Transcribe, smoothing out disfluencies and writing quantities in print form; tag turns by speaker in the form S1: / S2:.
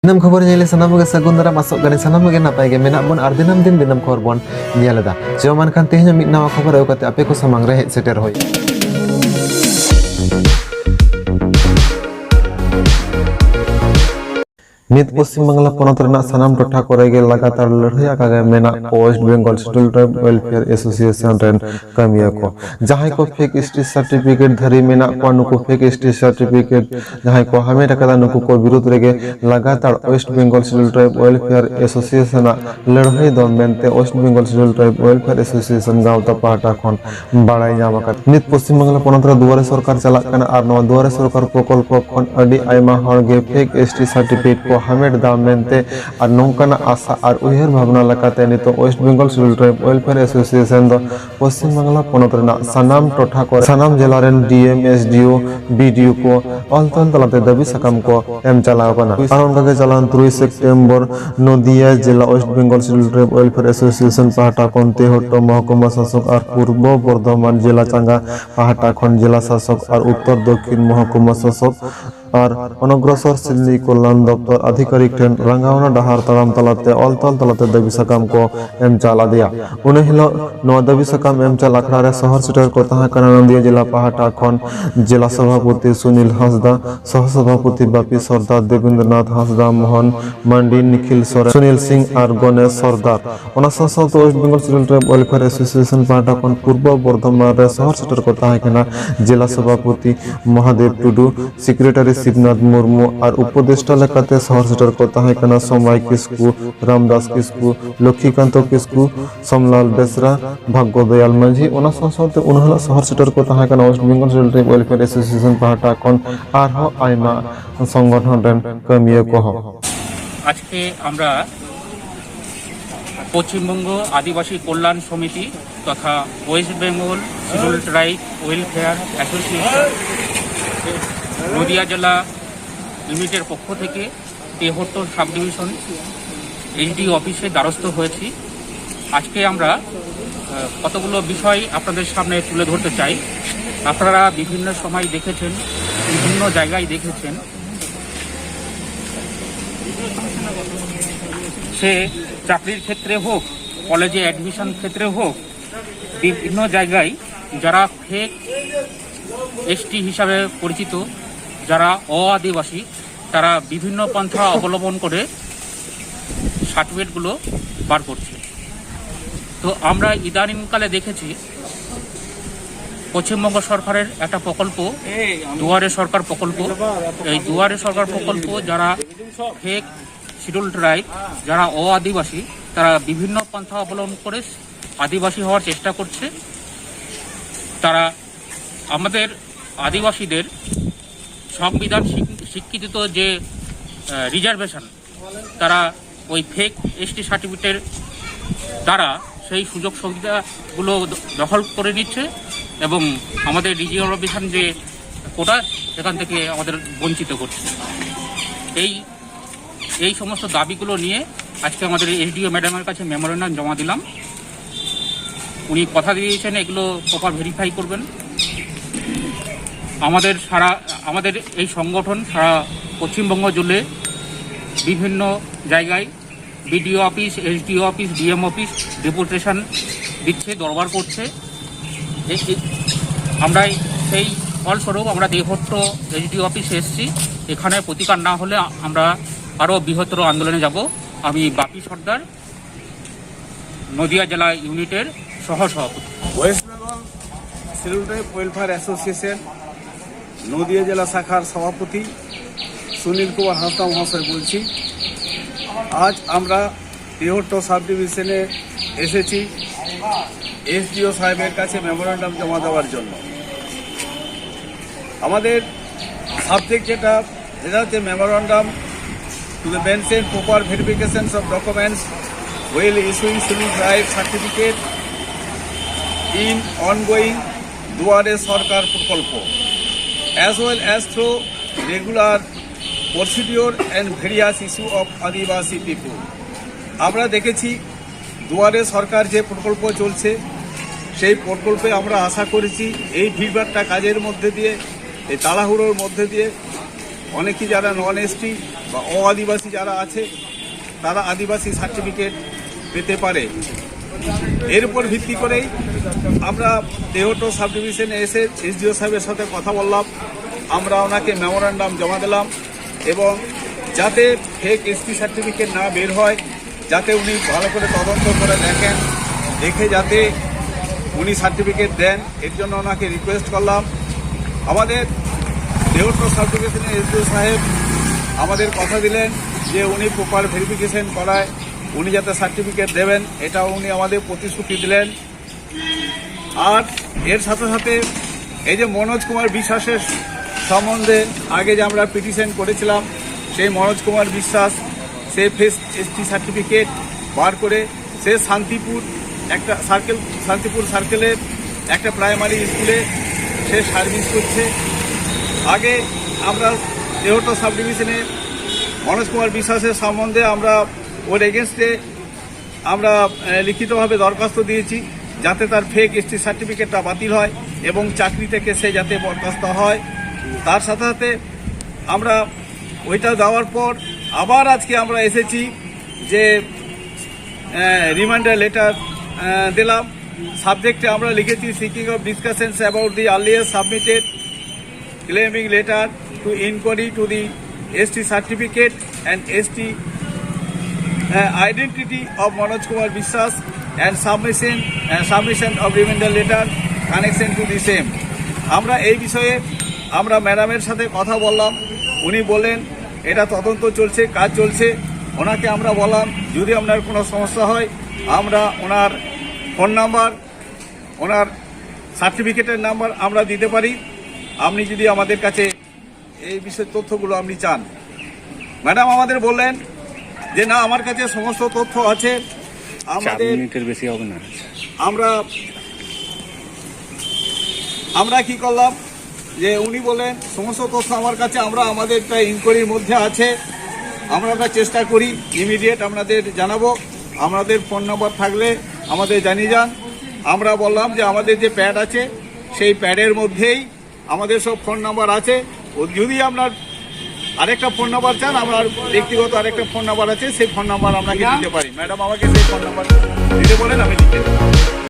S1: दिनम खबर नेले सनाम के सगुन दारा मासक गानी सनाम के नापाय के मेना बन आर दिनम दिन दिनम खबर बन नेलेदा जेमान खान तेहन मिट नवा खबर आउ काते आपे को सामांग रे हेज सेटर होय नित पश्चिम बांगला पनत रेना सनाम टोठा करे गे लगातार लड़ाई का मेना West Bengal schedule tribe welfare association रेन कमिया को जहां को फेक एसटी सर्टिफिकेट धरी मेना को नुको फेक एसटी सर्टिफिकेट जहां को हमें टकदा नुको को विरोध रेगे लगातार West Bengal schedule tribe welfare association लड़ाई दो मेनते West Bengal schedule tribe welfare association गावता पाटा खन बाड़ाई नाम का नित पश्चिम बांगला पनत रे दुआरे सरकार चला कना आर नवा दुआरे सरकार प्रकल्प खन अडी आयमा हर गे फेक एसटी सर्टिफिकेट को हमेट दाम मेनते और नौकाना आशा और उहर भावना लकाते नितो West Bengal schedule tribe welfare Association दो पश्चिम बांगला पनत रेना सनाम टोठा को सनाम जिला रेन डीएम एसडीओ बीडीओ को अलतन तलाते दाबी सकाम को एम चलाव कना कारण का चलान 3 सितंबर नदिया जिला West Bengal schedule tribe welfare association पाहटा कोन तेहट्ट महकुमा शासक और पूर्व बर्धमान जिला चांगा पाहटा खन जिला शासक और उत्तर दक्षिण महकुमा शासक और अनग्रसर सिल्ली कल्याण दफ्तर आधिकारिक ठेन रंगावना डहार ताराम तलाते अलतल तलाते दाबी सकाम को एम चाला दिया उन हिलो नवा दाबी सकाम एम चाल आखड़ा रे शहर सेटर को तहा कना नदिया जिला पाहटा खन जिला सभापति सुनील हांसदा सह सभापति बापी सरदार देवेंद्रनाथ हांसदा मोहन मंडी निखिल सोरेन सुनील सिंह और गणेश सरदार ओना संसद West Bengal schedule tribe welfare association पाहटा खन पूर्व बर्धमान रे शहर सेटर को तहा कना जिला सभापति महादेव टुडू सेक्रेटरी शिवनाथ मुर्मू और उपदेष्टा लेकाते शहर सेटर को तहां कना सोमाय किस्कू रामदास किस्कू लक्ष्मीकांत किस्कू समलाल बेसरा भाग्य दयाल माझी ओना संसद उनहला शहर सेटर को तहां कना West Bengal schedule tribe welfare association पाहटा कोन आरहो आयमा संगठन रेन कमिया को
S2: आज के আমরা পশ্চিমবঙ্গ আদিবাসী কল্যাণ সমিতি তথা West Bengal schedule tribe welfare association Nadia জেলা ইউনিটের পক্ষ থেকে তেহট্ট সাব ডিভিশন এইচডি অফিসে দ্বারস্থ হয়েছি। আজকে আমরা কতগুলো বিষয় আপনাদের সামনে তুলে ধরতে চাই। আপনারা বিভিন্ন সময় দেখেছেন, বিভিন্ন জায়গায় দেখেছেন, সে চাকরির ক্ষেত্রে হোক, কলেজে অ্যাডমিশন ক্ষেত্রে হোক, বিভিন্ন জায়গায় যারা ফেক এসটি হিসাবে পরিচিত, যারা আদিবাসী, তারা বিভিন্ন পন্থা অবলম্বন করে সার্টিফিকেটগুলো বার করছে। তো আমরা ইদানিংকালে দেখেছি পশ্চিমবঙ্গ সরকারের একটা প্রকল্প দুয়ারে সরকার প্রকল্প, এই দুয়ারে সরকার প্রকল্প যারা ফেক শিডিউল ট্রাইব, যারা আদিবাসী, তারা বিভিন্ন পন্থা অবলম্বন করে আদিবাসী হওয়ার চেষ্টা করছে। তারা আমাদের আদিবাসীদের সংবিধান স্বীকৃত যে রিজার্ভেশন, তারা ওই ফেক এসটি সার্টিফিকেটের দ্বারা সেই সুযোগ সুবিধাগুলো দখল করে নিচ্ছে এবং আমাদের রিজার্ভেশন যে কোটা সেখান থেকে আমাদের বঞ্চিত করছে। এই সমস্ত দাবিগুলো নিয়ে আজকে আমাদের এসডিও ম্যাডামের কাছে মেমোরেন্ডাম জমা দিলাম। উনি কথা দিয়েছেন এগুলো প্রপার ভেরিফাই করবেন। আমাদের এই সংগঠন সারা পশ্চিমবঙ্গ জুড়ে বিভিন্ন জায়গায় BDO office, SDO office, DM office deputation দিচ্ছে, দরবার করছে। আমরা সেই ফলস্বরূপ আমরা দেহট্ট এসডিও অফিসে এসেছি। এখানে প্রতিকার না হলে আমরা আরও বৃহত্তর আন্দোলনে যাব। আমি বাপি সর্দার, নদিয়া জেলা ইউনিটের সহসভাপতি।
S3: West Bengal schedule tribe welfare association Nadia জেলা শাখার সভাপতি সুনীল কুমার হাঁসদা মহাশয় বলছি। আজ আমরা তেহট্ট সাব ডিভিশনে এসেছি এসডিও সাহেবের কাছে মেমোরেন্ডাম জমা দেওয়ার জন্য। আমাদের সাবজেক্ট যেটাতে memorandum to the mention proper verification of documents while issuing schedule tribe certificate in ongoing দুয়ারে সরকার প্রকল্প as well as through regular procedure and various issue of Adivasi people। আমরা দেখেছি দুয়ারে সরকার যে প্রকল্প চলছে সেই প্রকল্পে আমরা আশা করেছি এই ভিড়ভাট্টা কাজের মধ্যে দিয়ে, এই তাড়াহুড়োর মধ্যে দিয়ে অনেকেই যারা নন এসটি বা আদিবাসী যারা আছে তারা আদিবাসী সার্টিফিকেট পেতে পারে। এর উপর ভিত্তি করেই আমরা দেহটো সাব ডিভিশনে এসে এসডিও সাহেবের সাথে কথা বললাম, আমরা ওনাকে মেমোরান্ডাম জমা দিলাম এবং যাতে ফেক এসটি সার্টিফিকেট না বের হয়, যাতে উনি ভালো করে তদন্ত করে দেখেন, দেখে যাতে উনি সার্টিফিকেট দেন, এর জন্য ওনাকে রিকোয়েস্ট করলাম। আমাদের দেহটো সাব ডিভিশনের এসডিও সাহেব আমাদের কথা দিলেন যে উনি প্রপার ভেরিফিকেশন করায় উনি যাতে সার্টিফিকেট দেবেন, এটাও উনি আমাদের প্রতিশ্রুতি দিলেন। আর এর সাথে সাথে এই যে মনোজ কুমার বিশ্বাসের সম্বন্ধে আগে যে আমরা পিটিশন করেছিলাম, সেই মনোজ কুমার বিশ্বাস সে ফেক এসটি সার্টিফিকেট বার করে সে শান্তিপুর সার্কেলের একটা প্রাইমারি স্কুলে সে সার্ভিস করছে। আগে আমরা দেহটো সাব ডিভিশনে মনোজ কুমার বিশ্বাসের সম্বন্ধে আমরা ওর এগেনস্টে আমরা লিখিতভাবে দরখাস্ত দিয়েছি যাতে তার ফেক এসটি সার্টিফিকেটটা বাতিল হয় এবং চাকরি থেকে সে যাতে বরখাস্ত হয়। তার সাথে সাথে আমরা ওইটা দেওয়ার পর আবার আজকে আমরা এসেছি যে রিমাইন্ডার লেটার দিলাম। সাবজেক্টে আমরা লিখেছি seeking of discussions about the earlier submitted claiming letter to inquiry to the ST certificate and ST identity of Manoj Kumar বিশ্বাস and submission of remainder letter connection to the same. আমরা এই বিষয়ে আমরা ম্যাডামের সাথে কথা বললাম, উনি বললেন এটা তদন্ত চলছে, কাজ চলছে। ওনাকে আমরা বললাম যদি আপনার কোনো সমস্যা হয় আমরা ওনার ফোন নাম্বার, ওনার সার্টিফিকেটের নাম্বার আমরা দিতে পারি, আপনি যদি আমাদের কাছে এই বিষয়ের তথ্যগুলো আপনি চান। ম্যাডাম আমাদের বললেন যে না, আমার কাছে সমস্ত তথ্য আছে। আমাদের
S4: মিনিটের বেশি হবে না।
S3: আমরা কি করলাম যে উনি বলেন সমস্ত তথ্য আমার কাছে, আমরা আমাদের একটা ইনকোয়ারির মধ্যে আছে, আমরা চেষ্টা করি ইমিডিয়েট আপনাদের জানাবো। আমাদের ফোন নাম্বার থাকলে আমাদের জানিয়ে যান। আমরা বললাম যে আমাদের যে প্যাড আছে সেই প্যাডের মধ্যেই আমাদের সব ফোন নাম্বার আছে। ও যদি আপনার আরেকটা ফোন নাম্বার চান, আমার ব্যক্তিগত আরেকটা ফোন নাম্বার আছে, সেই ফোন নাম্বার আপনাকে দিতে পারি। ম্যাডাম আমাকে সেই ফোন নাম্বার দিতে বলেন, আমি লিখে দেবো।